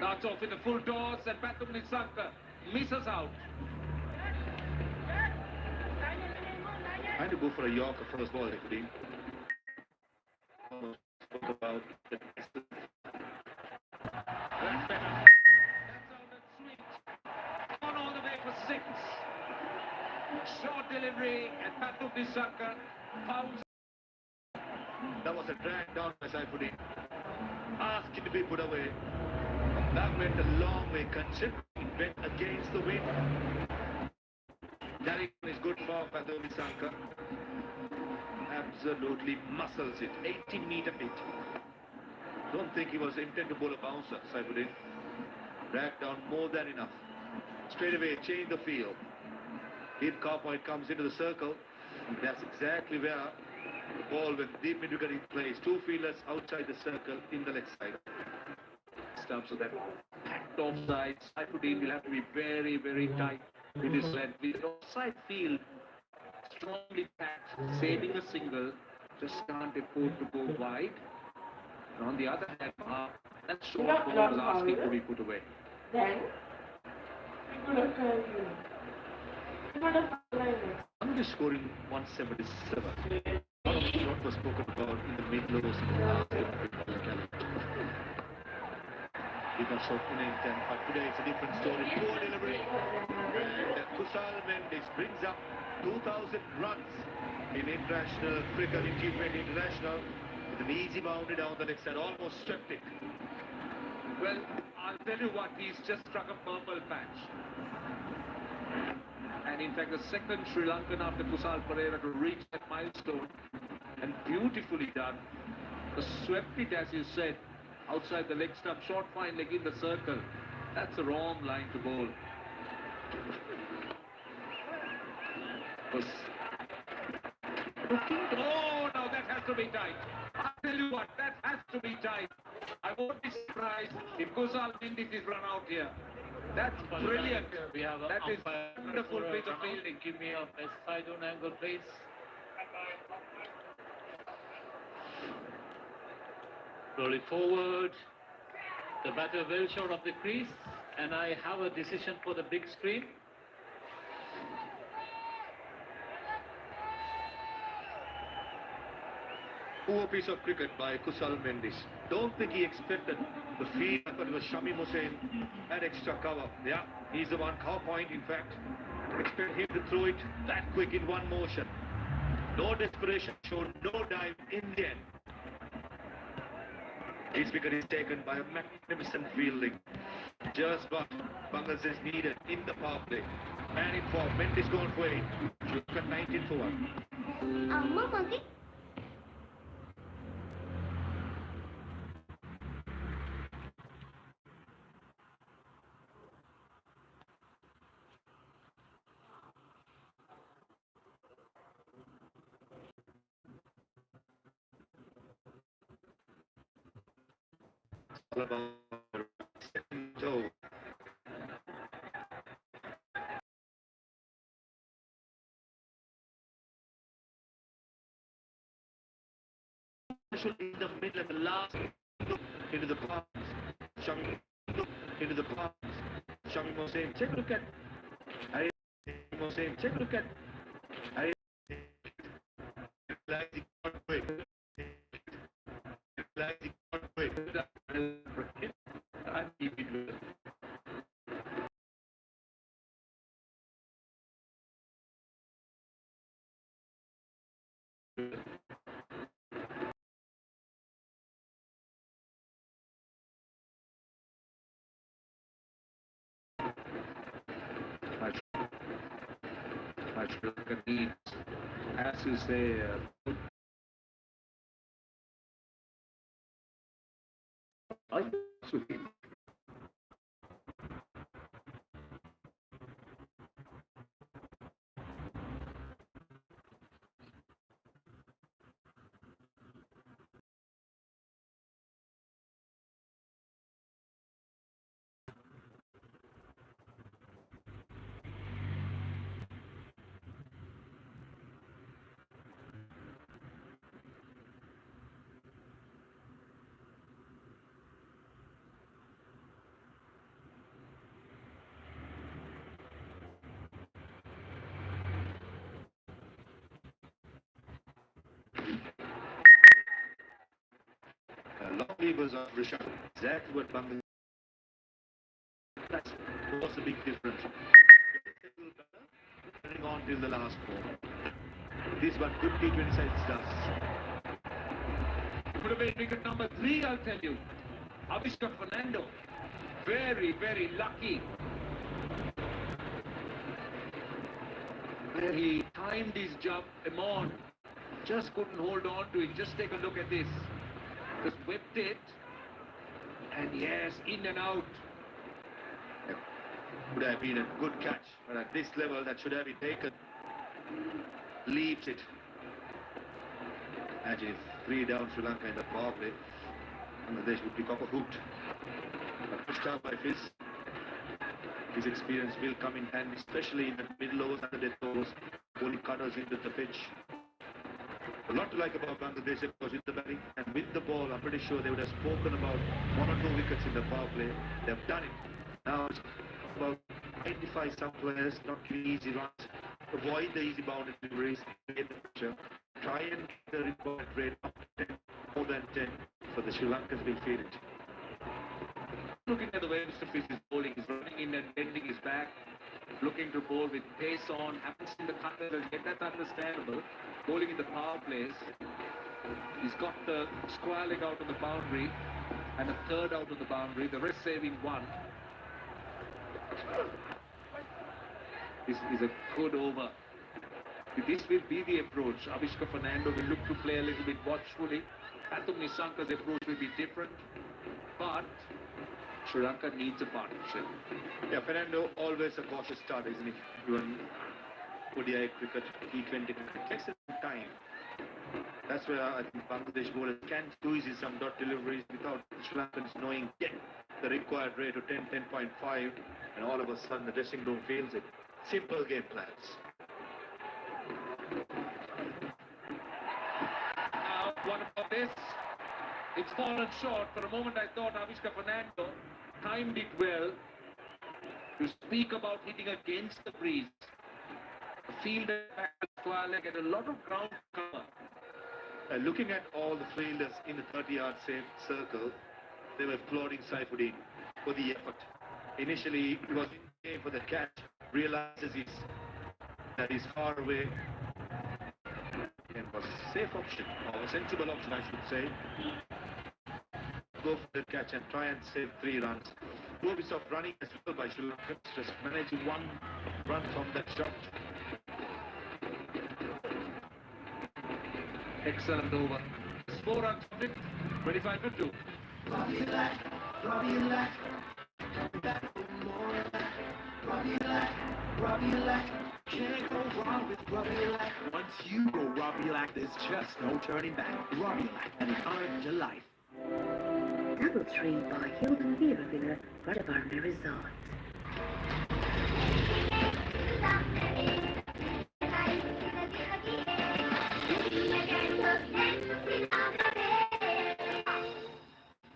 Starts off in the full toss and Anthassaraya misses out. Trying to go for a Yorker first ball, actually. Spoke about the That's better. That's out and sweet. On all the way for 6. Short delivery and Anthassaraya fouls. That was a drag down by Saifuddin. Asking to be put away. That went a long way, considering it went against the wind. Carrying is good for Anthassaraya. Absolutely muscles it. 18-meter hit. Don't think he was intended to bowl a bouncer, Saifuddin. Dragged down more than enough. Straight away, change the field. Deep car point comes into the circle. That's exactly where the ball went deep into getting placed. 2 fielders outside the circle in the leg side. So that packed offside, Saifuddin will have to be very, very tight with his length. With the offside field strongly packed, saving a single, just can't afford to go wide. And on the other hand, that short ball was asking to be put away. Then, Under scoring 177. A lot was spoken about in the mid-lows in the last calendar. Because of innings, but today it's a different story. Poor delivery. And Kusal Mendes brings up 2,000 runs in international cricket, in T20 international, with an easy boundary down the next side, almost swept it. Well, I'll tell you what, he's just struck a purple patch. And in fact, the second Sri Lankan after Kusal Perera to reach that milestone, and beautifully done. Swept it, as you said, outside the leg stump, short fine leg in the circle. That's a wrong line to bowl. Oh, no, that has to be tight. I'll tell you what, that has to be tight. I won't be surprised if Kusal Mendes is run out here. That's brilliant. We have a That is wonderful piece of fielding. Give me a best side on angle, please. Rolling forward. The batter well short of the crease, and I have a decision for the big screen. Poor piece of cricket by Kusal Mendes. Don't think he expected the field, but it was Shami Hussain had extra cover. Yeah, he's the one cow point, in fact. Expect him to throw it that quick in one motion. No desperation shown, no dive in the end. This wicket is taken by a magnificent fielding. Just what Bangladesh needed in the power play. Man in form, Mendes gone for 8. Should look at 19 for 1. Amma monkey. All about so in the middle of the last look into the palms. Shami look into the palms. Shami Hussain, take a look at Hussain, take a look at as you say, favors of Rishabh. Exactly what Bangladesh. That was a big difference. Running on till the last ball. This is what good T20 sides does. Could have made wicket number 3, I'll tell you. Avishka Fernando. Very, very lucky. Where he timed his jump, Amon just couldn't hold on to it. Just take a look at this. Just whipped it. And yes, in and out. Would have been a good catch, but at this level that should have been taken. Leaves it. Imagine if 3 down Sri Lanka in the power play, Bangladesh would be copper hooked. But pushed out by Fizz. His experience will come in handy, especially in the middle overs and the death overs, bowling cutters into the pitch. A lot to like about Bangladesh, of course, with the batting and with the ball. I'm pretty sure they would have spoken about 1 or 2 wickets in the power play. They've done it. Now it's about identify some players, not giving easy runs, avoid the easy boundary deliveries, get the pressure, try and get the required rate up to 10, more than 10, so the Sri Lankans will feel it. Looking at the way Mr. Fizz is bowling, he's running in and bending his back, looking to bowl with pace on, haven't seen the cutters yet, that's understandable. Bowling in the power plays, he's got the square leg out on the boundary and a third out on the boundary, the rest saving 1. This is a good over. This will be the approach. Avishka Fernando will look to play a little bit watchfully. Pathum Nissanka's approach will be different, but Sri Lanka needs a partnership. Yeah, Fernando always a cautious start, isn't he? Even ODI cricket, T20 cricket, takes some time. That's where I think Bangladesh bowlers can squeeze in some dot deliveries without Sri Lankans knowing yet the required rate of 10, 10.5, and all of a sudden the dressing room feels it. Simple game plans. Now, what about this? It's fallen short. For a moment I thought Avishka Fernando timed it well. To speak about hitting against the breeze. The fielder had a lot of ground cover. Looking at all the fielders in the 30-yard safe circle, they were applauding Saifuddin for the effort. Initially, he was in game for the catch, realizes that he's far away, and was a safe option, or a sensible option, I should say. Go for the catch and try and save 3 runs. 2 bits of running as well by Sri Lanka, just managing 1 run from that shot. Excellent over. 4 runs, 25 for 2. Can't go wrong with Robbie-Lac. Once you go Robbie-Lac, there's just no turning back. Robbie-Lac, an art to life. DoubleTree by Hilton Beer Villa, Radabarna Resort.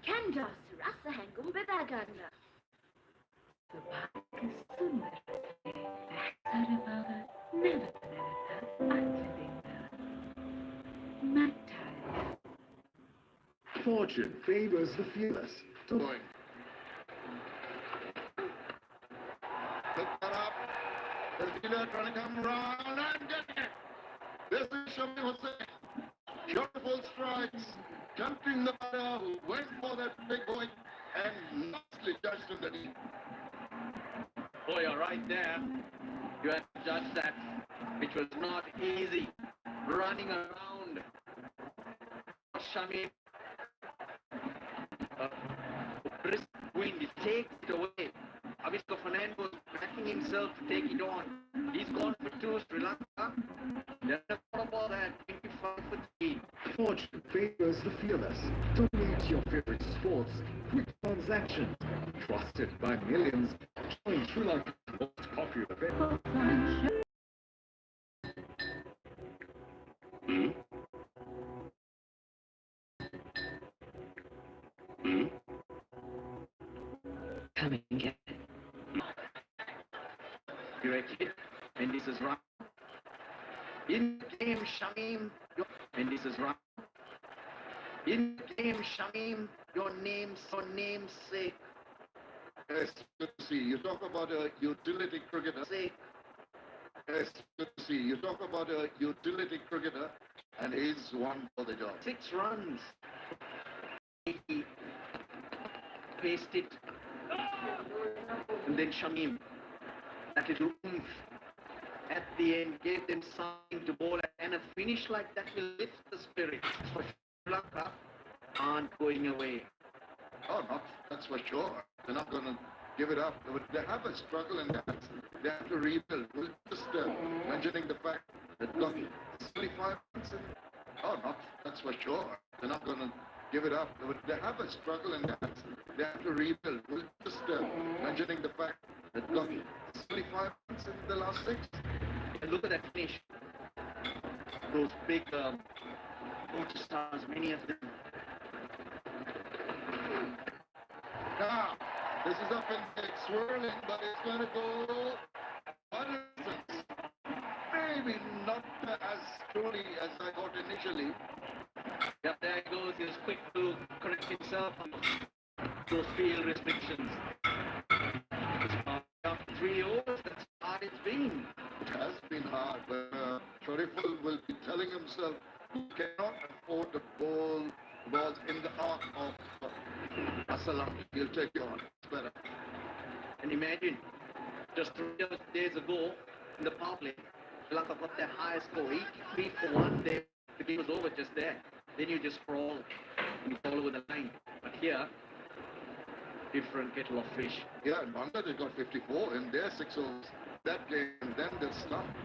Kandas rasa hangum bebaganda. Fortune favors the fearless. Going. Pick that up. The fielder trying to come round and get it. This is Shami Hussain. Beautiful strikes. Jumping the batter who went for that big going and lastly judged in the knee. Oh, you're right there. You had to judge that, which was not easy. Running around. Shami. Brisk wind, it takes it away. Avishka Fernando is backing himself to take it on. He's gone for 2, Sri Lanka. There's a ball there, 25 for 3. Fortune favors the fearless. Donate your favorite sports. Quick transactions. Trusted by millions. Join Sri Lanka's most popular event. Come and get it. You're a kid, and this is right. In the game, Shamim. And this is right. In the game, Shamim. your namesake. Yes, good to see. You talk about a utility cricketer. Yes, good to see. You talk about a utility cricketer, and he's one for the job. 6 runs. He paced it. And then Shamim, that little oomph at the end, gave them something to bowl at, and a finish like that will lift the spirits. For Sri Lanka aren't going away. Oh, not that's for sure. They're not going to give it up. They have a struggle in that. They have to rebuild. We're just mentioning the fact that got 35 runs in. Oh, not that's for sure. They're not going to give it up. They have a struggle in that. They have to rebuild. We're just mentioning the fact that got 35 runs in the last 6. And look at that finish. Those big stars, many of them. Now, this is up and it's swirling, but it's going to go one distance. Maybe not as truly as I thought initially. Yep, there he goes. He was quick to correct himself on those field restrictions. After 3 overs, that's how hard it's been. It has been hard, but Shariful will be telling himself he cannot afford to bowl balls in the arc of Assalam. He'll take you on. It's better. And imagine, just 3 days ago, in the power play, Sri Lanka got their highest score, 83 for 1. The game was over just there. Then you just crawl and you fall over the line. But here, different kettle of fish. Yeah, and Bangladesh got 54 in their 6 overs. That game, and then they stopped.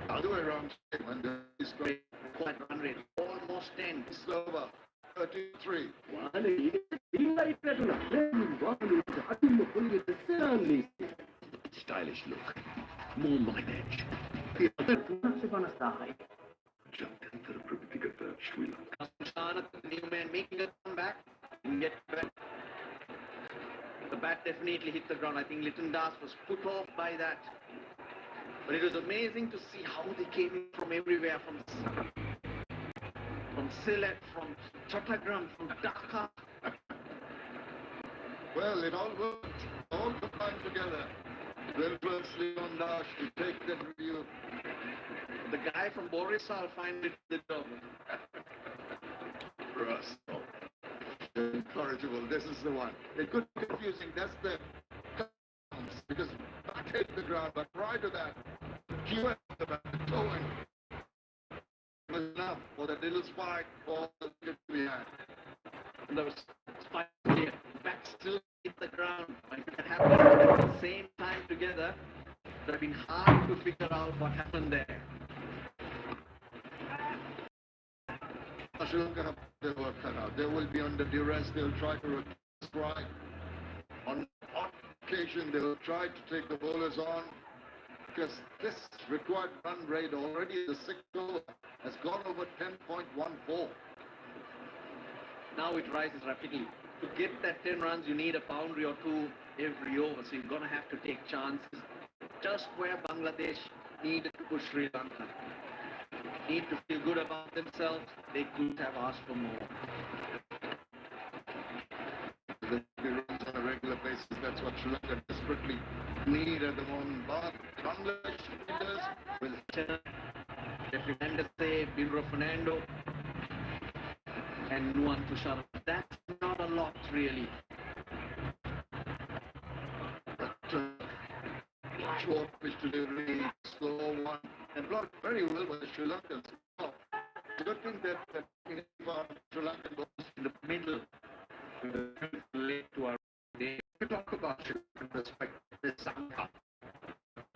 Other way around, and they stopped. Quite run rate, almost 10. It's over. 33. Stylish look. More mileage. Jantantra Pravitigata Sri Lanka. Shana, the new man, making a comeback. And get back. The bat definitely hit the ground. I think Litton Das was put off by that. But it was amazing to see how they came in from everywhere, from Sylhet, from Chattogram, from Dhaka. Well, it all worked. All combined together. Wilfred Leon Dash to take that review. The guy from Borisal finally did the job. Russell. Incorrigible. This is the one. It could be confusing. That's the because I hit the ground, but prior to that, he went to the back, towing. It was enough for that little spike ball that we had. And there was spike here. Back still hit the ground. When it happened at the same time together, it would have been hard to figure out what happened there. Sri Lanka have their work cut out. They will be under duress. They'll try to strike. On occasion, they'll try to take the bowlers on because this required run rate already, the 6th over, has gone over 10.14. Now it rises rapidly. To get that 10 runs, you need a boundary or 2 every over. So you're going to have to take chances. Just where Bangladesh needed to push Sri Lanka. Need to feel good about themselves. They couldn't have asked for more. They runs on a regular basis. That's what Sri Lanka desperately need at the moment. But Bangladesh leaders will Jeffrey Fernandez, Bilro Fernando, and Nuan Tushar. That's not a lot, really. short pitch delivery, slow one, and blocked very well by the Sri Lankans. Good thing that Sri Lankan balls In the middle, late to our day. We talk about Sri Lankan respect this Sangha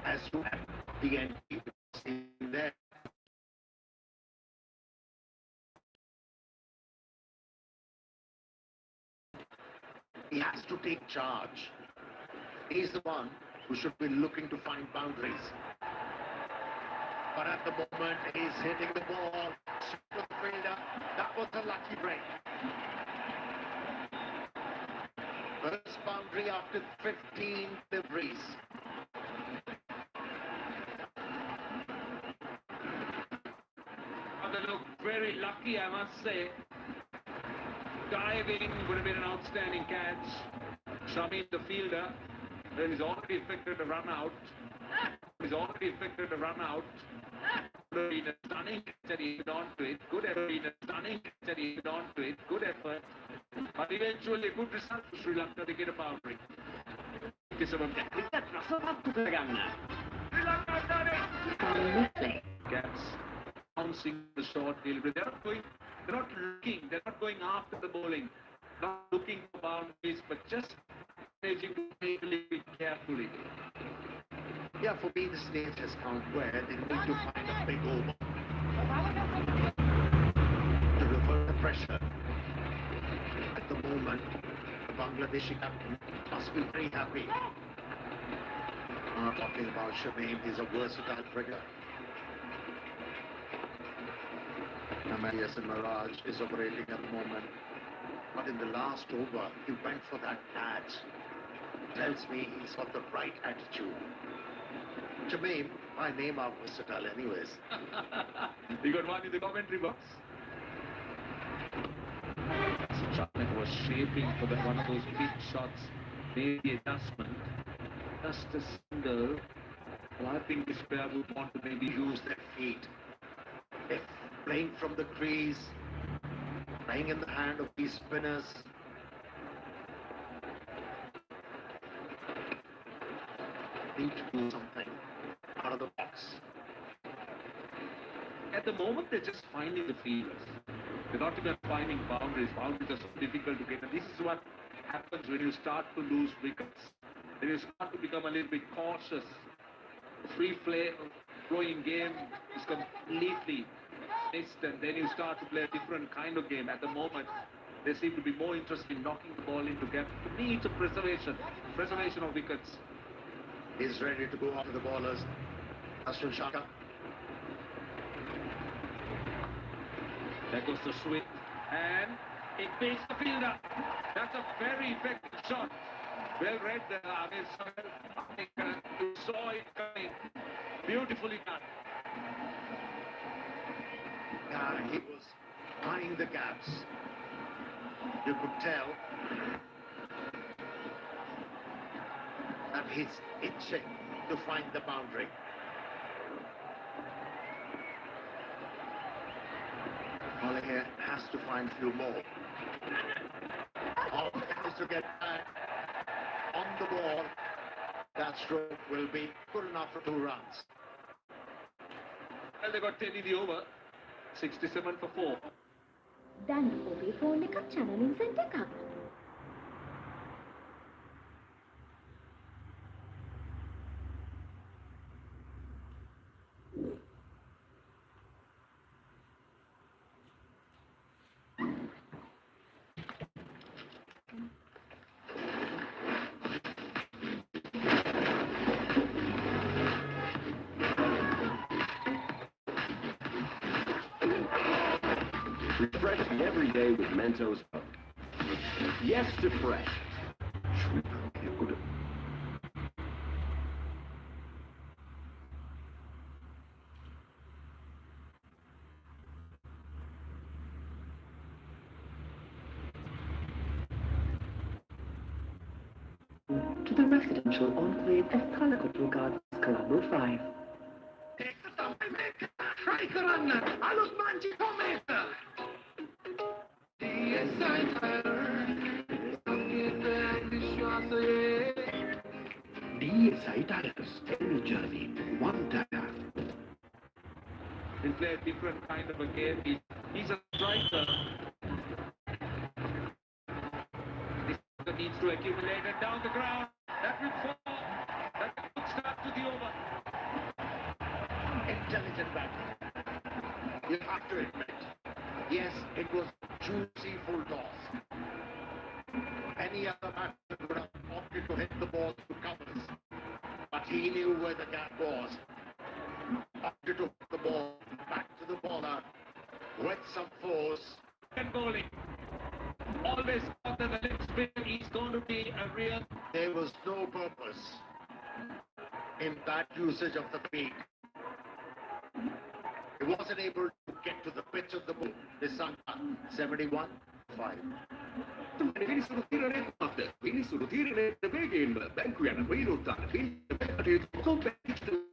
as well as the end in there. He has to take charge. He's the one who should be looking to find boundaries. But at the moment, he's hitting the ball. With the fielder. That was a lucky break. First boundary after 15 deliveries. They look very lucky, I must say. diving would have been an outstanding catch. Shamim, the fielder, then he's already effected a run out. He's already effected a run out. Could have been a stunning catch that he hit onto it. Could have been a stunning catch that he hit onto it. Good effort. But eventually a good result for Sri Lanka to get a boundary. Cats bouncing the short field. They're not going after the bowling, not looking for boundaries, but just managing to play a little bit carefully. Yeah, for me the stage has come where they need to find a big over to reverse the pressure. At the moment, the Bangladeshi captain must be very happy. Talking about Shamim, he's a versatile trigger. Amalias and Mirage is operating at the moment. But in the last over, he went for that catch. Tells me he's got the right attitude. Shamim, my name are versatile anyways. You got one in the commentary box. Chapman was shaping for one of those big shots. Made the adjustment. Just a single. Well, I think this player would want to maybe Use their feet. If playing from the crease, playing in the hand of these spinners. Need to do something out of the box. At the moment, they're just finding the fielders. They're not even finding boundaries. Boundaries are so difficult to get. And this is what happens when you start to lose wickets. When you start to become a little bit cautious. The free-flowing game is completely missed, and then you start to play a different kind of game. At the moment, they seem to be more interested in knocking the ball into gap. For me, it's a preservation of wickets. He's ready to go after the ballers. Srilanka. There goes the swing, and it beats the fielder. That's a very effective shot. Well read there, Amir Sahel. I think you saw it coming. Beautifully done. Yeah, he was eyeing the gaps. You could tell that he's itching to find the boundary. Hollinger has to find a few more. All has to get back on the ball. That stroke will be good enough for 2 runs. Well, they got 10 in the over. 67 for 4. දැන් ඔබේ phone එකක් channel set එකක්. Refresh every day with Mentos. Yes to fresh. To the residential enclave of Kalakotu Gardens, Colombo 5. DSI tires, any journey, one tire. They play a different kind of a game. He's a striker. This needs to accumulate it down the ground. That will fall. That's a good start to the over. Intelligent batting. You have to admit, yes, it was juicy full toss. Any other batsman would have opted to hit the ball to covers, but he knew where the gap was. Opted to hit the ball back to the bowler with some force. And bowling. Always thought that the leg spin is going to be a real... There was no purpose in that usage of the peak. He wasn't able to get to the pitch of the ball. This 71 Vinisuru Tirane Vinisuru Tirane the Begin, Banquian, Vilutan, Katutu